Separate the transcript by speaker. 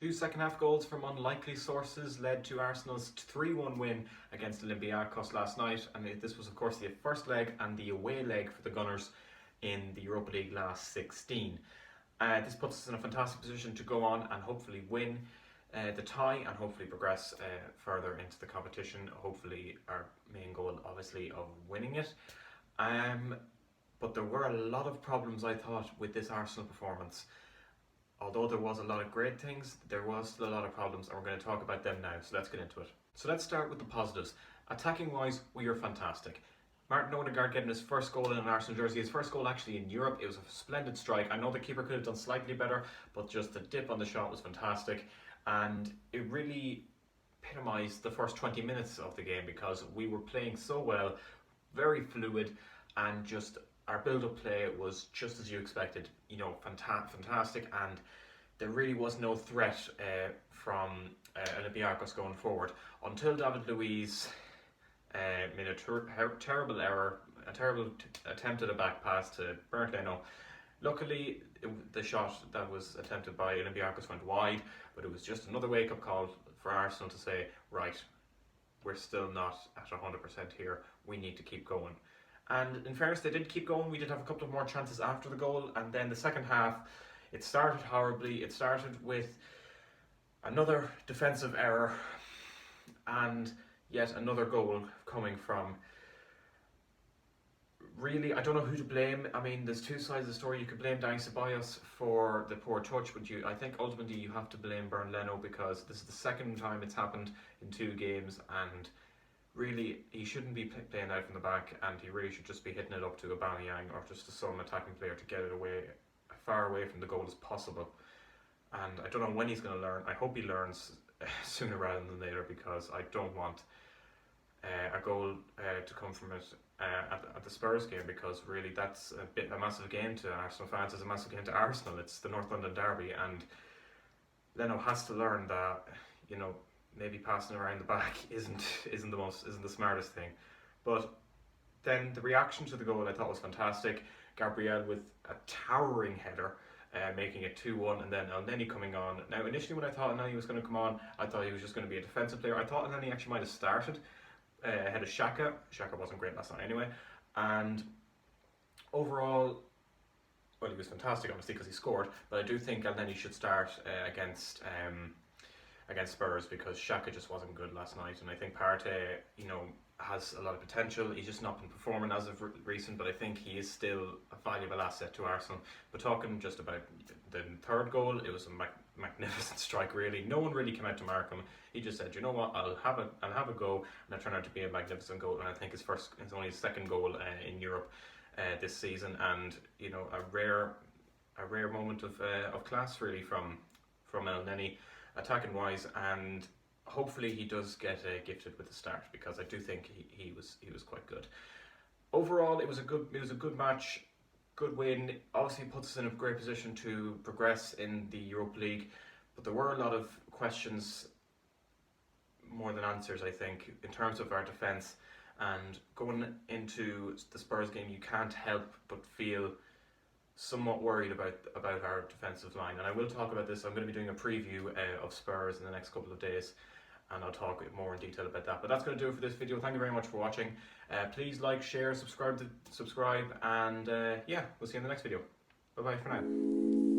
Speaker 1: Two second-half goals from unlikely sources led to Arsenal's 3-1 win against Olympiacos last night, and this was of course the first leg and the away leg for the Gunners in the Europa League Last 16. This puts us in a fantastic position to go on and hopefully win the tie and hopefully progress further into the competition. Hopefully our main goal obviously of winning it. But there were a lot of problems, I thought, with this Arsenal performance. Although there was a lot of great things, there was still a lot of problems, and we're going to talk about them now, so let's get into it. So let's start with the positives. Attacking wise, we are fantastic. Martin Odegaard getting his first goal in an Arsenal jersey, his first goal actually in Europe. It was a splendid strike. I know the keeper could have done slightly better, but just the dip on the shot was fantastic, and it really epitomised the first 20 minutes of the game because we were playing so well, very fluid, and just our build-up play was just as you expected, fantastic, and there really was no threat from Olympiacos going forward until David Luiz made a terrible error, a terrible attempt at a back pass to Martin Odegaard. Luckily, the shot that was attempted by Olympiacos went wide, but it was just another wake-up call for Arsenal to say, right, we're still not at 100% here, we need to keep going. And in fairness, they did keep going. We did have a couple of more chances after the goal, and then the second half, it started horribly. It started with another defensive error and yet another goal coming from, really, I don't know who to blame. I mean, there's two sides of the story. You could blame Dani Ceballos for the poor touch, but I think ultimately you have to blame Bernd Leno because this is the second time it's happened in 2 games, and really, he shouldn't be playing out from the back, and he really should just be hitting it up to Aubameyang or just to some attacking player to get it away, far away from the goal as possible. And I don't know when he's going to learn. I hope he learns sooner rather than later, because I don't want a goal to come from it at the Spurs game, because really that's a massive game to Arsenal fans. It's a massive game to Arsenal. It's the North London derby, and Leno has to learn that, maybe passing around the back isn't the smartest thing. But then the reaction to the goal I thought was fantastic. Gabriel with a towering header, making it 2-1, and then Elneny coming on. Now initially when I thought Elneny was going to come on, I thought he was just going to be a defensive player. I thought Elneny actually might have started ahead of Xhaka. Xhaka wasn't great last night anyway. And overall, well, he was fantastic obviously because he scored, but I do think Elneny should start against Spurs, because Xhaka just wasn't good last night, and I think Partey, has a lot of potential. He's just not been performing as of recent, but I think he is still a valuable asset to Arsenal. But talking just about the third goal, it was a magnificent strike. Really, no one really came out to mark him. He just said, "You know what? I'll have a go," and it turned out to be a magnificent goal. And I think it's only his second goal in Europe this season, and a rare moment of class really from Elneny, attacking wise, and hopefully he does get gifted with the start, because I do think he was quite good. Overall, it was a good match, good win. Obviously puts us in a great position to progress in the Europa League, but there were a lot of questions more than answers, I think, in terms of our defence. And going into the Spurs game, you can't help but feel somewhat worried about our defensive line, and I will talk about this. I'm going to be doing a preview of Spurs in the next couple of days, and I'll talk more in detail about that. But that's going to do it for this video. Thank you very much for watching. Please like, share, subscribe, and yeah, we'll see you in the next video. Bye bye for now.